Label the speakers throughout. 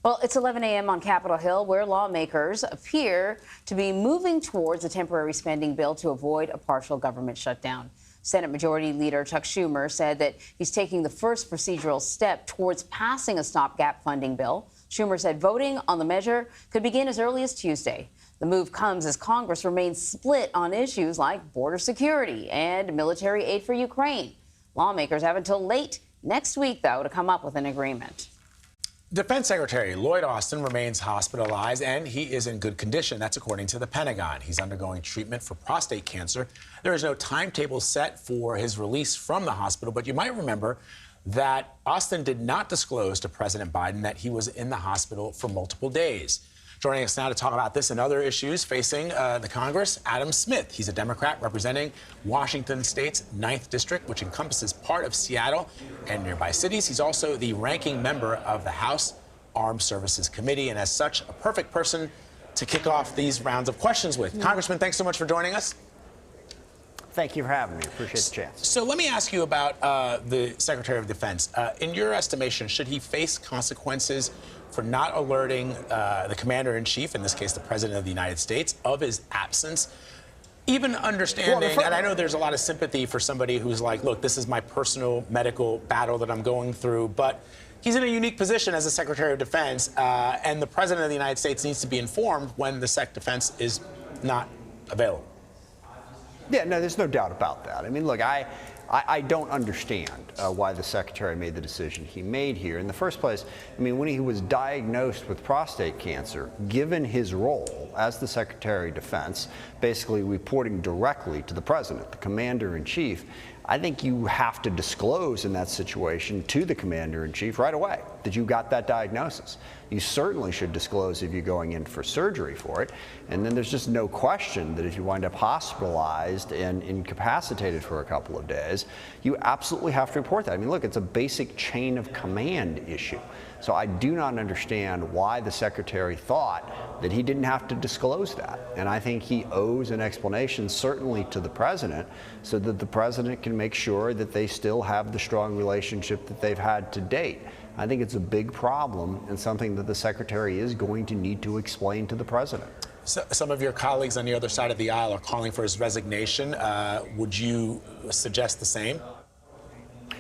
Speaker 1: Well, it's 11 a.m. on Capitol Hill, where lawmakers appear to be moving towards a temporary spending bill to avoid a partial government shutdown. Senate Majority Leader Chuck Schumer said that he's taking the first procedural step towards passing a stopgap funding bill. Schumer said voting on the measure could begin as early as Tuesday. The move comes as Congress remains split on issues like border security and military aid for Ukraine. Lawmakers have until late next week, though, to come up with an agreement.
Speaker 2: Defense Secretary Lloyd Austin remains hospitalized, and he is in good condition. That's according to the Pentagon. He's undergoing treatment for prostate cancer. There is no timetable set for his release from the hospital, but you might remember that Austin did not disclose to President Biden that he was in the hospital for multiple days. Joining us now to talk about this and other issues facing the Congress, Adam Smith. He's a Democrat representing Washington State's 9th District, which encompasses part of Seattle and nearby cities. He's also the ranking member of the House Armed Services Committee, and as such, a perfect person to kick off these rounds of questions with. Congressman, thanks so much for joining us.
Speaker 3: Thank you for having me. Appreciate the chance.
Speaker 2: So let me ask you about the Secretary of Defense. In your estimation, should he face consequences for not alerting the Commander-in-Chief, in this case the President of the United States, of his absence? Even understanding, and I know there's a lot of sympathy for somebody who's like, look, this is my personal medical battle that I'm going through, but he's in a unique position as the Secretary of Defense, and the President of the United States needs to be informed when the Sec Defense is not available.
Speaker 3: Yeah, no, there's no doubt about that. I mean, look, I don't understand why the Secretary made the decision he made here. In the first place, I mean, when he was diagnosed with prostate cancer, given his role as the Secretary of Defense, basically reporting directly to the President, the Commander-in-Chief, I think you have to disclose in that situation to the Commander-in-Chief right away that you got that diagnosis. You certainly should disclose if you're going in for surgery for it. And then there's just no question that if you wind up hospitalized and incapacitated for a couple of days, you absolutely have to report that. I mean, look, it's a basic chain of command issue. So I do not understand why the Secretary thought that he didn't have to disclose that. And I think he owes an explanation certainly to the President so that the President can make sure that they still have the strong relationship that they've had to date. I think it's a big problem and something that the Secretary is going to need to explain to the President.
Speaker 2: So, some of your colleagues on the other side of the aisle are calling for his resignation. Would you suggest the same?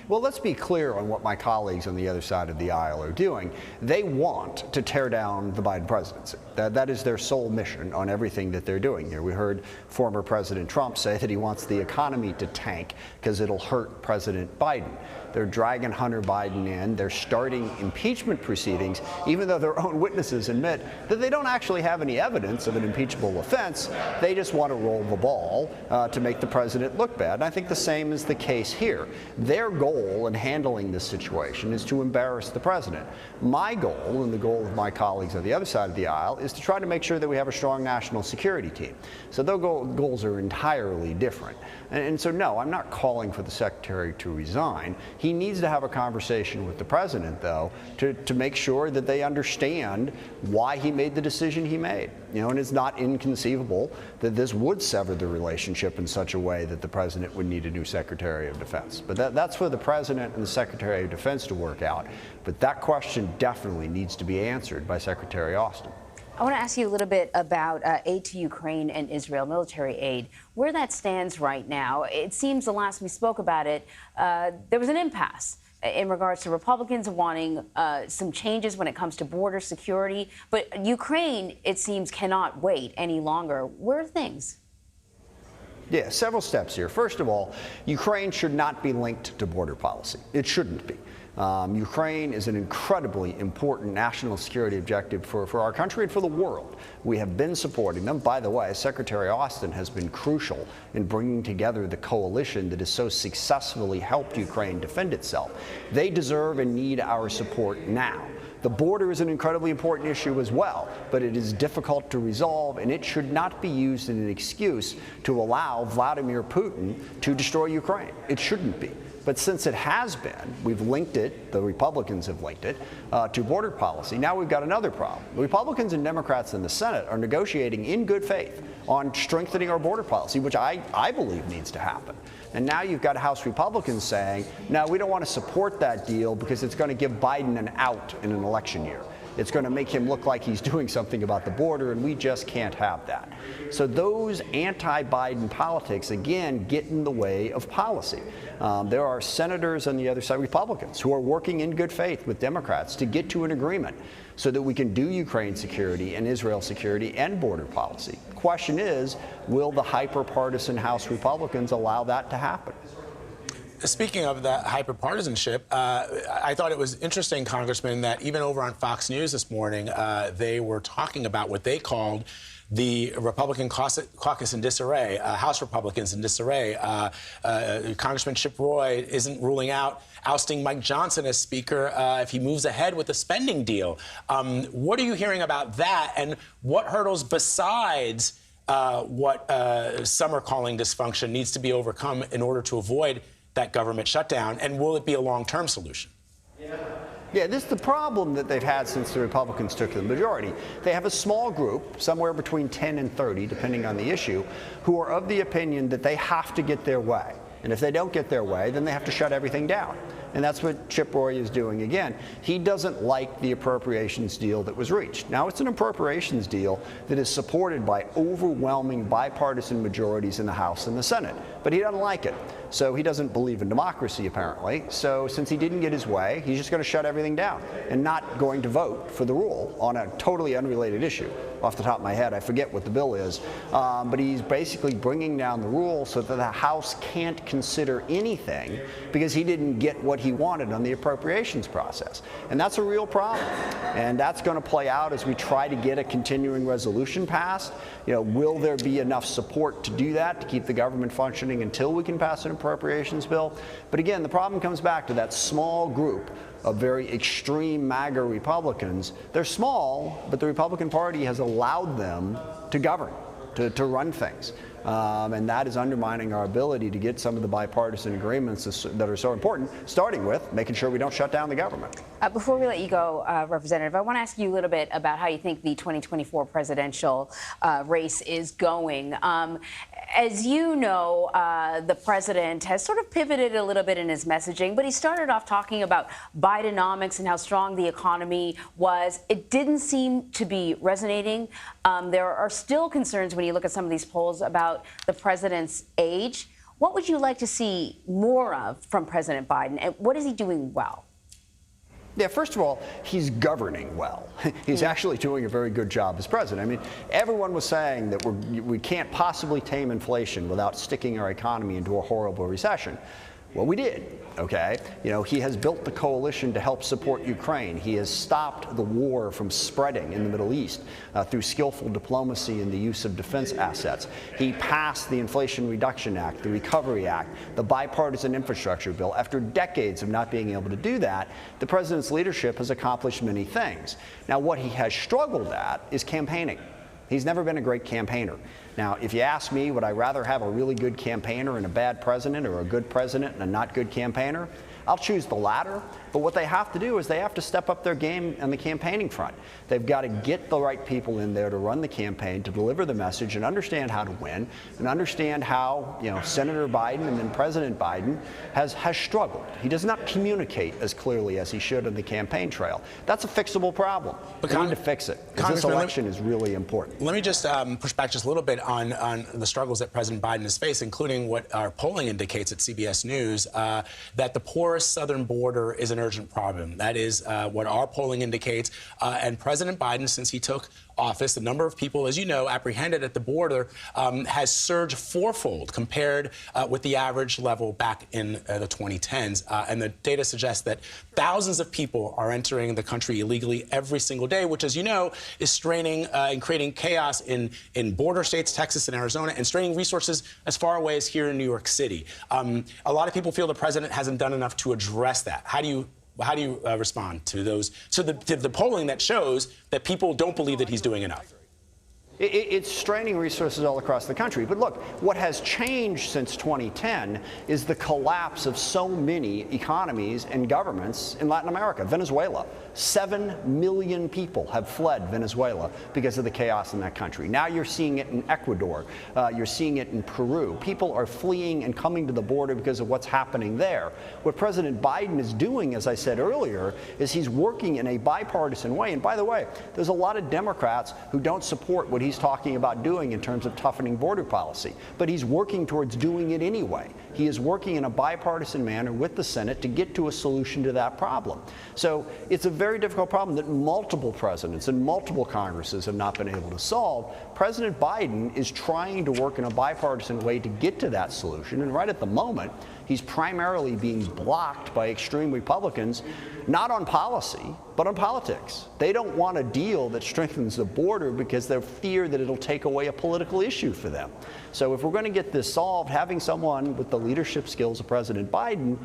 Speaker 3: Well, let's be clear on what my colleagues on the other side of the aisle are doing. They want to tear down the Biden presidency. That is their sole mission on everything that they're doing here. We heard former President Trump say that he wants the economy to tank because it'll hurt President Biden. They're dragging Hunter Biden in. They're starting impeachment proceedings, even though their own witnesses admit that they don't actually have any evidence of an impeachable offense. They just want to roll the ball to make the president look bad. And I think the same is the case here. Their goal in handling this situation is to embarrass the president. My goal, and the goal of my colleagues on the other side of the aisle, is to try to make sure that we have a strong national security team. So their goals are entirely different. And so, no, I'm not calling for the Secretary to resign. He needs to have a conversation with the president, though, to make sure that they understand why he made the decision he made. You know, and it's not inconceivable that this would sever the relationship in such a way that the president would need a new Secretary of Defense. But that's for the president and the Secretary of Defense to work out. But that question definitely needs to be answered by Secretary Austin.
Speaker 1: I want to ask you a little bit about aid to Ukraine and Israel, military aid, where that stands right now. It seems the last we spoke about it, there was an impasse in regards to Republicans wanting some changes when it comes to border security. But Ukraine, it seems, cannot wait any longer. Where are things?
Speaker 3: Yeah, several steps here. First of all, Ukraine should not be linked to border policy. It shouldn't be. Ukraine is an incredibly important national security objective for our country and for the world. We have been supporting them. By the way, Secretary Austin has been crucial in bringing together the coalition that has so successfully helped Ukraine defend itself. They deserve and need our support now. The border is an incredibly important issue as well, but it is difficult to resolve, and it should not be used as an excuse to allow Vladimir Putin to destroy Ukraine. It shouldn't be. But since it has been, we've linked it, the Republicans have linked it, to border policy. Now we've got another problem. The Republicans and Democrats in the Senate are negotiating in good faith on strengthening our border policy, which I believe needs to happen. And now you've got House Republicans saying, no, we don't want to support that deal because it's going to give Biden an out in an election year. It's going to make him look like he's doing something about the border, and we just can't have that. So those anti-Biden politics, again, get in the way of policy. There are senators on the other side, Republicans, who are working in good faith with Democrats to get to an agreement so that we can do Ukraine security and Israel security and border policy. The question is, will the hyper-partisan House Republicans allow that to happen?
Speaker 2: Speaking of that hyperpartisanship, I thought it was interesting, Congressman, that even over on Fox News this morning, they were talking about what they called the Republican caucus in disarray, House Republicans in disarray. Congressman Chip Roy isn't ruling out ousting Mike Johnson as Speaker if he moves ahead with the spending deal. What are you hearing about that, and what hurdles besides what some are calling dysfunction needs to be overcome in order to avoid that government shutdown, and will it be a long-term solution?
Speaker 3: Yeah, this is the problem that they've had since the Republicans took the majority. They have a small group, somewhere between 10 and 30, depending on the issue, who are of the opinion that they have to get their way. And if they don't get their way, then they have to shut everything down. And that's what Chip Roy is doing again. He doesn't like the appropriations deal that was reached. Now, it's an appropriations deal that is supported by overwhelming bipartisan majorities in the House and the Senate. But he doesn't like it. So he doesn't believe in democracy, apparently. So since he didn't get his way, he's just going to shut everything down and not going to vote for the rule on a totally unrelated issue. Off the top of my head, I forget what the bill is. But he's basically bringing down the rule so that the House can't consider anything because he didn't get what he wanted on the appropriations process. And that's a real problem. And that's going to play out as we try to get a continuing resolution passed. You know, will there be enough support to do that, to keep the government functioning until we can pass an appropriations bill? But again, the problem comes back to that small group of very extreme MAGA Republicans. They're small, but the Republican Party has allowed them to govern, to run things. And that is undermining our ability to get some of the bipartisan agreements that are so important, starting with making sure we don't shut down the government.
Speaker 1: Before we let you go, Representative, I want to ask you a little bit about how you think the 2024 presidential race is going. As you know, the president has sort of pivoted a little bit in his messaging, but he started off talking about Bidenomics and how strong the economy was. It didn't seem to be resonating. There are still concerns when you look at some of these polls about the president's age. What would you like to see more of from President Biden, and what is he doing well?
Speaker 3: Yeah, first of all, he's governing well. He's actually doing a very good job as president. I mean, everyone was saying that we can't possibly tame inflation without sticking our economy into a horrible recession. Well, we did, okay? You know, he has built the coalition to help support Ukraine. He has stopped the war from spreading in the Middle East through skillful diplomacy and the use of defense assets. He passed the Inflation Reduction Act, the Recovery Act, the bipartisan infrastructure bill. After decades of not being able to do that, the president's leadership has accomplished many things. Now, what he has struggled at is campaigning. He's never been a great campaigner. Now, if you ask me, would I rather have a really good campaigner and a bad president, or a good president and a not good campaigner? I'll choose the latter. But what they have to do is they have to step up their game on the campaigning front. They've got to get the right people in there to run the campaign, to deliver the message, and understand how to win, and understand how, you know, Senator Biden and then President Biden has struggled. He does not communicate as clearly as he should on the campaign trail. That's a fixable problem. We need to fix it, because this election is really important.
Speaker 2: Let me just push back just a little bit on the struggles that President Biden has faced, including what our polling indicates at CBS News, that the porous southern border is an urgent problem. That is what our polling indicates. And President Biden, since he took office, the number of people, as you know, apprehended at the border has surged fourfold compared with the average level back in the 2010s. And the data suggests that thousands of people are entering the country illegally every single day, which, as you know, is straining and creating chaos in border states, Texas and Arizona, and straining resources as far away as here in New York City. A lot of people feel the president hasn't done enough to address that. How do you respond to those? So the polling that shows that people don't believe that he's doing enough.
Speaker 3: It's straining resources all across the country. But look, what has changed since 2010 is the collapse of so many economies and governments in Latin America. Venezuela, 7 million people have fled Venezuela because of the chaos in that country. Now you're seeing it in Ecuador. You're seeing it in Peru. People are fleeing and coming to the border because of what's happening there. What President Biden is doing, as I said earlier, is he's working in a bipartisan way. And by the way, there's a lot of Democrats who don't support what he's talking about doing in terms of toughening border policy. But he's working towards doing it anyway. He is working in a bipartisan manner with the Senate to get to a solution to that problem. So it's a very difficult problem that multiple presidents and multiple Congresses have not been able to solve. President Biden is trying to work in a bipartisan way to get to that solution. And right at the moment, he's primarily being blocked by extreme Republicans, not on policy, but on politics. They don't want a deal that strengthens the border because they fear that it'll take away a political issue for them. So if we're going to get this solved, having someone with the leadership skills of President Biden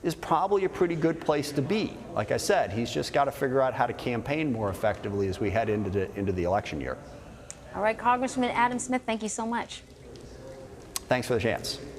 Speaker 3: is probably a pretty good place to be. Like I said, he's just got to figure out how to campaign more effectively as we head into the election year.
Speaker 1: All right, Congressman Adam Smith, thank you so much.
Speaker 3: Thanks for the chance.